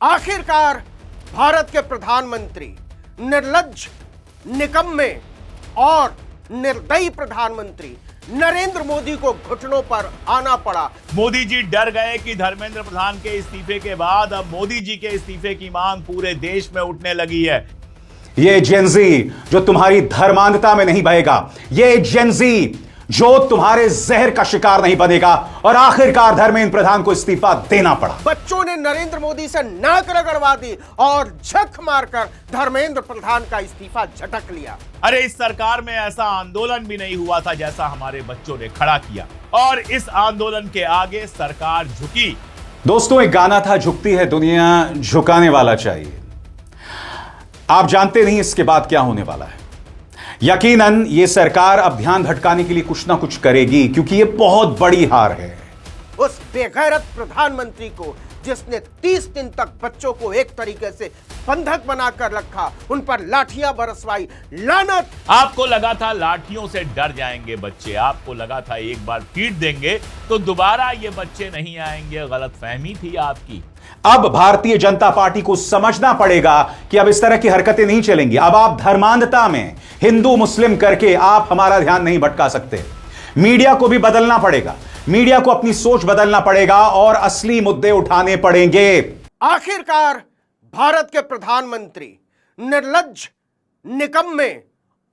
आखिरकार भारत के प्रधानमंत्री निर्लज्ज, निकम्मे और निर्दयी प्रधानमंत्री नरेंद्र मोदी को घुटनों पर आना पड़ा। मोदी जी डर गए कि धर्मेंद्र प्रधान के इस्तीफे के बाद अब मोदी जी के इस्तीफे की मांग पूरे देश में उठने लगी है। ये जेनजी जो तुम्हारी धर्मांधता में नहीं बहेगा, ये जेनजी जो तुम्हारे जहर का शिकार नहीं बनेगा, और आखिरकार धर्मेंद्र प्रधान को इस्तीफा देना पड़ा। बच्चों ने नरेंद्र मोदी से नाक रगड़वा दी और झक मारकर धर्मेंद्र प्रधान का इस्तीफा झटक लिया। अरे इस सरकार में ऐसा आंदोलन भी नहीं हुआ था जैसा हमारे बच्चों ने खड़ा किया, और इस आंदोलन के आगे सरकार झुकी। दोस्तों, एक गाना था, झुकती है दुनिया झुकाने वाला चाहिए। आप जानते नहीं इसके बाद क्या होने वाला है। यकीनन ये सरकार अब ध्यान भटकाने के लिए कुछ ना कुछ करेगी, क्योंकि ये बहुत बड़ी हार है। उस बेगैरत प्रधानमंत्री को जिसने 30 दिन तक बच्चों को एक तरीके से बंधक बनाकर रखा, उन पर लाठियां बरसवाई, लानत। आपको लगा था लाठियों से डर जाएंगे बच्चे, आपको लगा था एक बार पीट देंगे तो दोबारा ये बच्चे नहीं आएंगे। गलतफहमी थी आपकी। अब भारतीय जनता पार्टी को समझना पड़ेगा कि अब इस तरह की हरकतें नहीं चलेंगी। अब आप धर्मांधता में हिंदू मुस्लिम करके आप हमारा ध्यान नहीं भटका सकते। मीडिया को भी बदलना पड़ेगा, मीडिया को अपनी सोच बदलना पड़ेगा और असली मुद्दे उठाने पड़ेंगे। आखिरकार भारत के प्रधानमंत्री निर्लज्ज, निकम्मे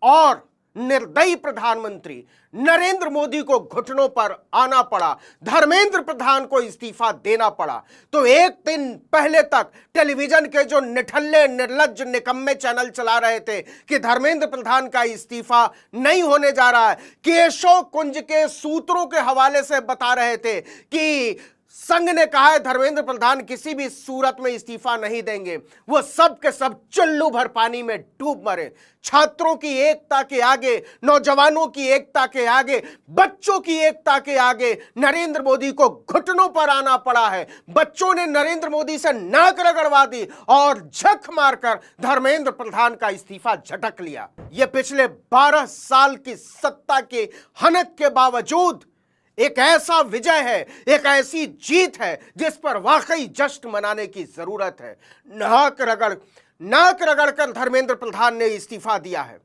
और निर्दयी प्रधानमंत्री नरेंद्र मोदी को घुटनों पर आना पड़ा, धर्मेंद्र प्रधान को इस्तीफा देना पड़ा। तो एक दिन पहले तक टेलीविजन के जो निठल्ले, निर्लज्ज, निकम्मे चैनल चला रहे थे कि धर्मेंद्र प्रधान का इस्तीफा नहीं होने जा रहा है, केशव कुंज के सूत्रों के हवाले से बता रहे थे कि संघ ने कहा है धर्मेंद्र प्रधान किसी भी सूरत में इस्तीफा नहीं देंगे, वो सब के सब चुल्लू भर पानी में डूब मरे। छात्रों की एकता के आगे, नौजवानों की एकता के आगे, बच्चों की एकता के आगे नरेंद्र मोदी को घुटनों पर आना पड़ा है। बच्चों ने नरेंद्र मोदी से नाक रगड़वा दी और झक मारकर धर्मेंद्र प्रधान का इस्तीफा झटक लिया। यह पिछले 12 साल की सत्ता के हनक के बावजूद एक ऐसा विजय है, एक ऐसी जीत है जिस पर वाकई जश्न मनाने की जरूरत है। नाक रगड़कर धर्मेंद्र प्रधान ने इस्तीफा दिया है।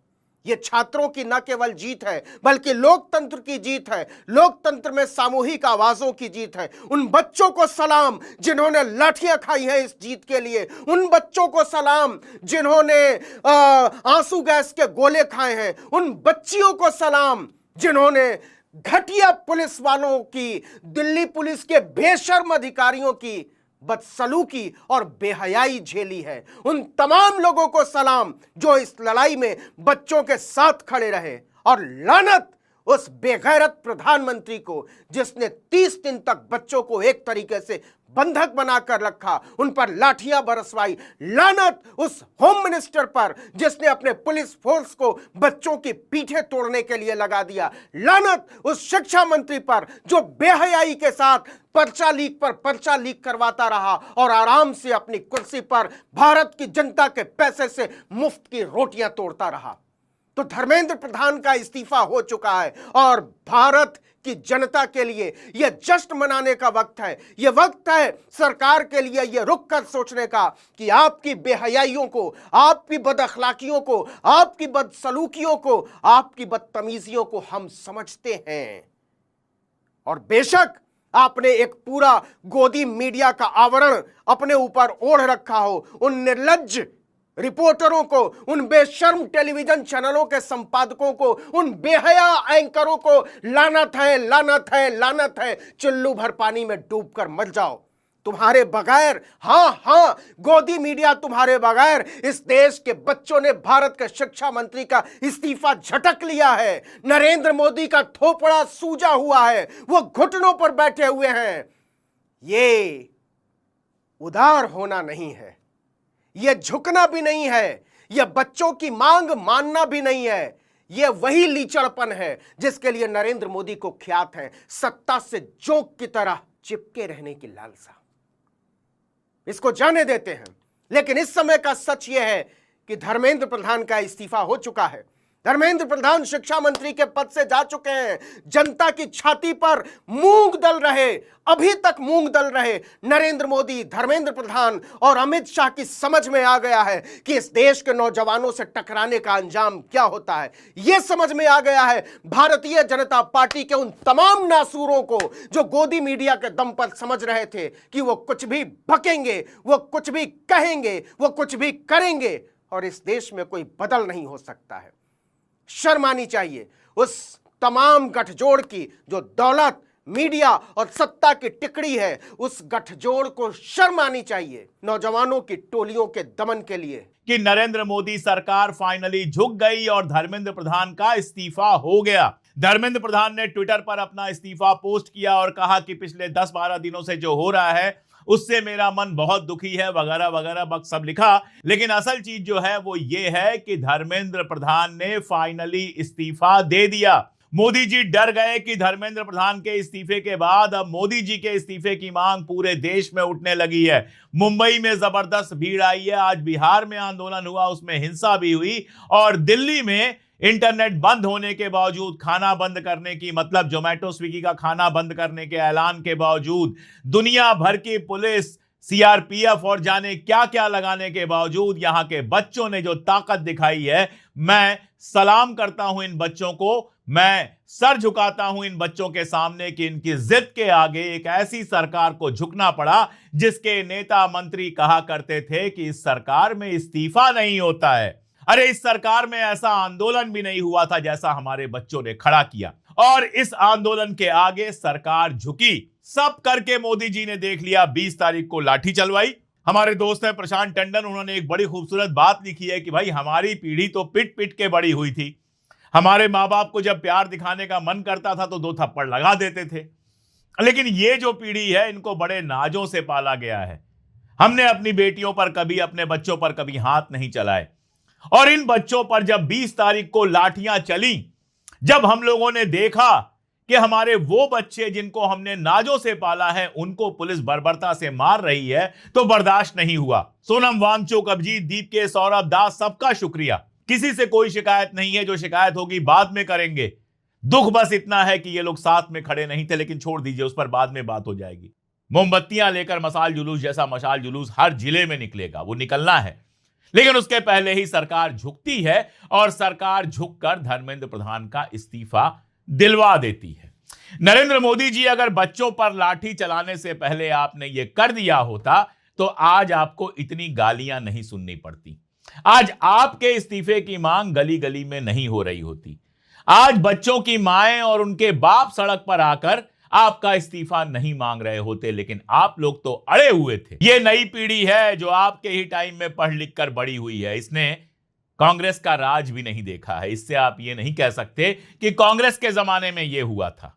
यह छात्रों की न केवल जीत है बल्कि लोकतंत्र की जीत है, लोकतंत्र में सामूहिक आवाजों की जीत है। उन बच्चों को सलाम जिन्होंने लाठियां खाई हैं इस जीत के लिए, उन बच्चों को सलाम जिन्होंने आंसू गैस के गोले खाए हैं, उन बच्चियों को सलाम जिन्होंने घटिया पुलिस वालों की, दिल्ली पुलिस के बेशर्म अधिकारियों की बदसलूकी और बेहयाई झेली है। उन तमाम लोगों को सलाम जो इस लड़ाई में बच्चों के साथ खड़े रहे, और लानत उस बेगैरत प्रधानमंत्री को जिसने 30 दिन तक बच्चों को एक तरीके से बंधक बनाकर रखा, उन पर लाठियां बरसवाई। लानत उस होम मिनिस्टर पर जिसने अपने पुलिस फोर्स को बच्चों की पीठें तोड़ने के लिए लगा दिया। लानत उस शिक्षा मंत्री पर जो बेहयाई के साथ पर्चा लीक पर पर्चा लीक करवाता रहा और आराम से अपनी कुर्सी पर भारत की जनता के पैसे से मुफ्त की रोटियां तोड़ता रहा। तो धर्मेंद्र प्रधान का इस्तीफा हो चुका है और भारत की जनता के लिए यह जश्न मनाने का वक्त है। यह वक्त है सरकार के लिए यह रुक कर सोचने का कि आपकी बेहयाइयों को, आपकी बदअखलाकियों को, आपकी बदसलूकियों को, आपकी बदतमीजियों को हम समझते हैं। और बेशक आपने एक पूरा गोदी मीडिया का आवरण अपने ऊपर ओढ़ रखा हो, उन निर्लज्ज रिपोर्टरों को, उन बेशर्म टेलीविजन चैनलों के संपादकों को, उन बेहया एंकरों को लानत है, लानत है, लानत है। चुल्लू भर पानी में डूबकर मर जाओ। तुम्हारे बगैर, हां, गोदी मीडिया तुम्हारे बगैर, इस देश के बच्चों ने भारत के शिक्षा मंत्री का इस्तीफा झटक लिया है। नरेंद्र मोदी का थोपड़ा सूजा हुआ है, वो घुटनों पर बैठे हुए हैं। ये उदार होना नहीं है, यह झुकना भी नहीं है, यह बच्चों की मांग मानना भी नहीं है। यह वही लीचड़पन है जिसके लिए नरेंद्र मोदी को ख्यात है, सत्ता से जोंक की तरह चिपके रहने की लालसा। इसको जाने देते हैं। लेकिन इस समय का सच यह है कि धर्मेंद्र प्रधान का इस्तीफा हो चुका है। धर्मेंद्र प्रधान शिक्षा मंत्री के पद से जा चुके हैं। जनता की छाती पर मूंग दल रहे, अभी तक मूंग दल रहे नरेंद्र मोदी, धर्मेंद्र प्रधान और अमित शाह की समझ में आ गया है कि इस देश के नौजवानों से टकराने का अंजाम क्या होता है। यह समझ में आ गया है भारतीय जनता पार्टी के उन तमाम नासूरों को जो गोदी मीडिया के दम पर समझ रहे थे कि वो कुछ भी बकेंगे, वो कुछ भी कहेंगे, वो कुछ भी करेंगे और इस देश में कोई बदल नहीं हो सकता है। शर्म आनी चाहिए उस तमाम गठजोड़ की जो दौलत, मीडिया और सत्ता की टिकड़ी है। उस गठजोड़ को शर्म आनी चाहिए नौजवानों की टोलियों के दमन के लिए कि नरेंद्र मोदी सरकार फाइनली झुक गई और धर्मेंद्र प्रधान का इस्तीफा हो गया। धर्मेंद्र प्रधान ने ट्विटर पर अपना इस्तीफा पोस्ट किया और कहा कि पिछले 10-12 दिनों से जो हो रहा है उससे मेरा मन बहुत दुखी है, वगैरह वगैरह बक सब लिखा। लेकिन असल चीज जो है वो ये है कि धर्मेंद्र प्रधान ने फाइनली इस्तीफा दे दिया। मोदी जी डर गए कि धर्मेंद्र प्रधान के इस्तीफे के बाद अब मोदी जी के इस्तीफे की मांग पूरे देश में उठने लगी है। मुंबई में जबरदस्त भीड़ आई है, आज बिहार में आंदोलन हुआ, उसमें हिंसा भी हुई और दिल्ली में इंटरनेट बंद होने के बावजूद, खाना बंद करने की मतलब जोमेटो स्विगी का खाना बंद करने के ऐलान के बावजूद, दुनिया भर की पुलिस, सीआरपीएफ और जाने क्या क्या लगाने के बावजूद यहां के बच्चों ने जो ताकत दिखाई है, मैं सलाम करता हूं इन बच्चों को। मैं सर झुकाता हूं इन बच्चों के सामने कि इनकी जिद के आगे एक ऐसी सरकार को झुकना पड़ा जिसके नेता मंत्री कहा करते थे कि इस सरकार में इस्तीफा नहीं होता है। अरे इस सरकार में ऐसा आंदोलन भी नहीं हुआ था जैसा हमारे बच्चों ने खड़ा किया और इस आंदोलन के आगे सरकार झुकी। सब करके मोदी जी ने देख लिया। 20 तारीख को लाठी चलवाई। हमारे दोस्त हैं प्रशांत टंडन, उन्होंने एक बड़ी खूबसूरत बात लिखी है कि भाई हमारी पीढ़ी तो पिट पिट के बड़ी हुई थी। हमारे माँ बाप को जब प्यार दिखाने का मन करता था तो 2 थप्पड़ लगा देते थे, लेकिन ये जो पीढ़ी है इनको बड़े नाजों से पाला गया है। हमने अपनी बेटियों पर कभी, अपने बच्चों पर कभी हाथ नहीं चलाए और इन बच्चों पर जब 20 तारीख को लाठियां चली, जब हम लोगों ने देखा कि हमारे वो बच्चे जिनको हमने नाजों से पाला है उनको पुलिस बर्बरता से मार रही है, तो बर्दाश्त नहीं हुआ। सोनम वांगचुक, अभिजीत दीपके, सौरभ दास, सबका शुक्रिया। किसी से कोई शिकायत नहीं है, जो शिकायत होगी बाद में करेंगे। दुख बस इतना है कि ये लोग साथ में खड़े नहीं थे, लेकिन छोड़ दीजिए, उस पर बाद में बात हो जाएगी। मोमबत्तियां लेकर मशाल जुलूस जैसा मशाल जुलूस हर जिले में निकलेगा, वो निकलना है, लेकिन उसके पहले ही सरकार झुकती है और सरकार झुककर धर्मेंद्र प्रधान का इस्तीफा दिलवा देती है। नरेंद्र मोदी जी, अगर बच्चों पर लाठी चलाने से पहले आपने ये कर दिया होता तो आज आपको इतनी गालियां नहीं सुननी पड़ती। आज आपके इस्तीफे की मांग गली गली में नहीं हो रही होती। आज बच्चों की माएं और उनके बाप सड़क पर आकर आपका इस्तीफा नहीं मांग रहे होते, लेकिन आप लोग तो अड़े हुए थे। यह नई पीढ़ी है जो आपके ही टाइम में पढ़ लिख कर बड़ी हुई है। इसने कांग्रेस का राज भी नहीं देखा है। इससे आप ये नहीं कह सकते कि कांग्रेस के जमाने में यह हुआ था।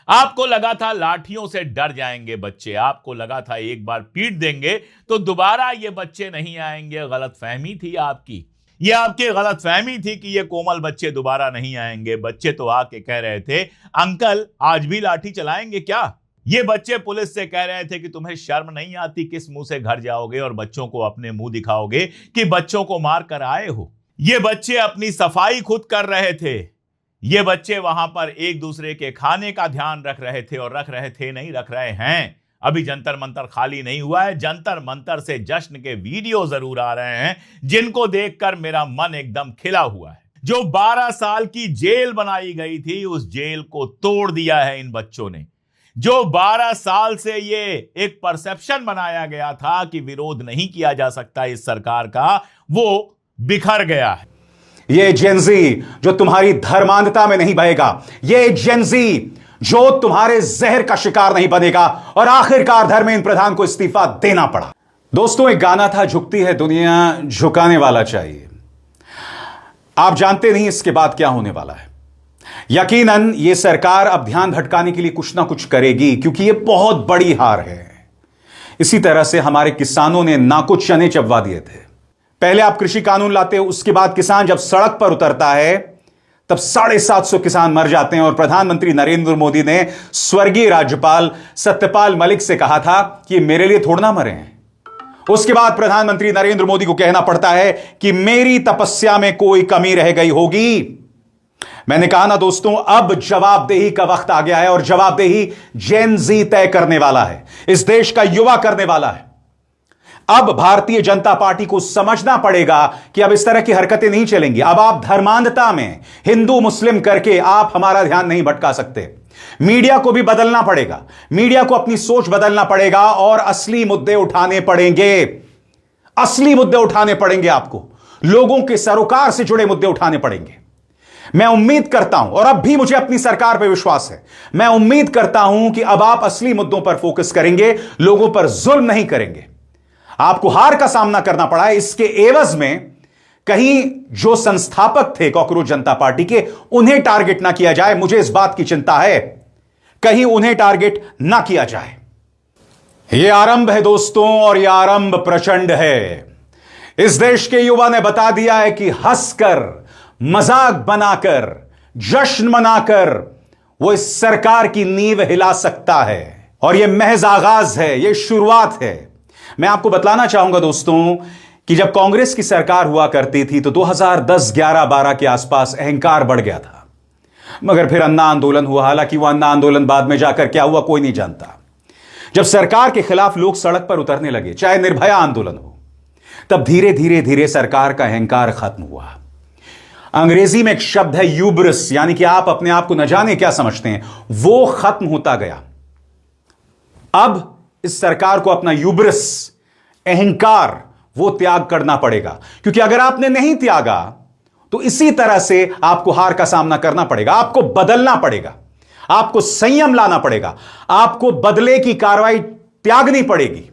आपको लगा था लाठियों से डर जाएंगे बच्चे, आपको लगा था एक बार पीट देंगे तो दोबारा ये बच्चे नहीं आएंगे। गलतफहमी थी आपकी, ये आपकी गलतफहमी थी कि ये कोमल बच्चे दोबारा नहीं आएंगे। बच्चे तो आके कह रहे थे, अंकल आज भी लाठी चलाएंगे क्या? ये बच्चे पुलिस से कह रहे थे कि तुम्हें शर्म नहीं आती, किस मुंह से घर जाओगे और बच्चों को अपने मुंह दिखाओगे कि बच्चों को मार कर आए हो। ये बच्चे अपनी सफाई खुद कर रहे थे। ये बच्चे वहां पर एक दूसरे के खाने का ध्यान रख रहे थे, और रख रहे थे नहीं, रख रहे हैं। अभी जंतर मंतर खाली नहीं हुआ है। जंतर मंतर से जश्न के वीडियो जरूर आ रहे हैं जिनको देखकर मेरा मन एकदम खिला हुआ है। जो 12 साल की जेल बनाई गई थी उस जेल को तोड़ दिया है इन बच्चों ने। जो 12 साल से ये एक परसेप्शन बनाया गया था कि विरोध नहीं किया जा सकता इस सरकार का, वो बिखर गया है। ये जेनजी जो तुम्हारी धर्मांधता में नहीं बहेगा, ये जेनजी जो तुम्हारे जहर का शिकार नहीं बनेगा, और आखिरकार धर्मेंद्र प्रधान को इस्तीफा देना पड़ा। दोस्तों, एक गाना था, झुकती है दुनिया झुकाने वाला चाहिए। आप जानते नहीं इसके बाद क्या होने वाला है। यकीनन यह सरकार अब ध्यान भटकाने के लिए कुछ ना कुछ करेगी, क्योंकि यह बहुत बड़ी हार है। इसी तरह से हमारे किसानों ने नाको चने चबवा दिए थे। पहले आप कृषि कानून लाते हो, उसके बाद किसान जब सड़क पर उतरता है तब 750 किसान मर जाते हैं। और प्रधानमंत्री नरेंद्र मोदी ने स्वर्गीय राज्यपाल सत्यपाल मलिक से कहा था कि मेरे लिए थोड़ा ना मरे हैं। उसके बाद प्रधानमंत्री नरेंद्र मोदी को कहना पड़ता है कि मेरी तपस्या में कोई कमी रह गई होगी मैंने कहा ना दोस्तों, अब जवाबदेही का वक्त आ गया है और जवाबदेही जेन जी तय करने वाला है, इस देश का युवा करने वाला है। अब भारतीय जनता पार्टी को समझना पड़ेगा कि अब इस तरह की हरकतें नहीं चलेंगी। अब आप धर्मांधता में हिंदू मुस्लिम करके आप हमारा ध्यान नहीं भटका सकते। मीडिया को भी बदलना पड़ेगा, मीडिया को अपनी सोच बदलना पड़ेगा और असली मुद्दे उठाने पड़ेंगे। असली मुद्दे उठाने पड़ेंगे, आपको लोगों के सरोकार से जुड़े मुद्दे उठाने पड़ेंगे। मैं उम्मीद करता हूं, और अब भी मुझे अपनी सरकार पर विश्वास है, मैं उम्मीद करता हूं कि अब आप असली मुद्दों पर फोकस करेंगे, लोगों पर जुल्म नहीं करेंगे। आपको हार का सामना करना पड़ा है, इसके एवज में कहीं जो संस्थापक थे कॉकरोच जनता पार्टी के, उन्हें टारगेट ना किया जाए। मुझे इस बात की चिंता है, कहीं उन्हें टारगेट ना किया जाए। यह आरंभ है दोस्तों, और यह आरंभ प्रचंड है। इस देश के युवा ने बता दिया है कि हंसकर, मजाक बनाकर, जश्न मनाकर वो इस सरकार की नींव हिला सकता है। और यह महज आगाज है, यह शुरुआत है। मैं आपको बतलाना चाहूंगा दोस्तों कि जब कांग्रेस की सरकार हुआ करती थी तो 2010, 11, 12 के आसपास अहंकार बढ़ गया था, मगर फिर अन्ना आंदोलन हुआ। हालांकि वह अन्ना आंदोलन बाद में जाकर क्या हुआ कोई नहीं जानता। जब सरकार के खिलाफ लोग सड़क पर उतरने लगे, चाहे निर्भया आंदोलन हो, तब धीरे धीरे धीरे सरकार का अहंकार खत्म हुआ। अंग्रेजी में एक शब्द है यूब्रिस, यानी कि आप अपने आप को न जाने क्या समझते हैं, वो खत्म होता गया। अब इस सरकार को अपना यूब्रिस, अहंकार, वो त्याग करना पड़ेगा, क्योंकि अगर आपने नहीं त्यागा तो इसी तरह से आपको हार का सामना करना पड़ेगा। आपको बदलना पड़ेगा, आपको संयम लाना पड़ेगा, आपको बदले की कार्रवाई त्यागनी पड़ेगी।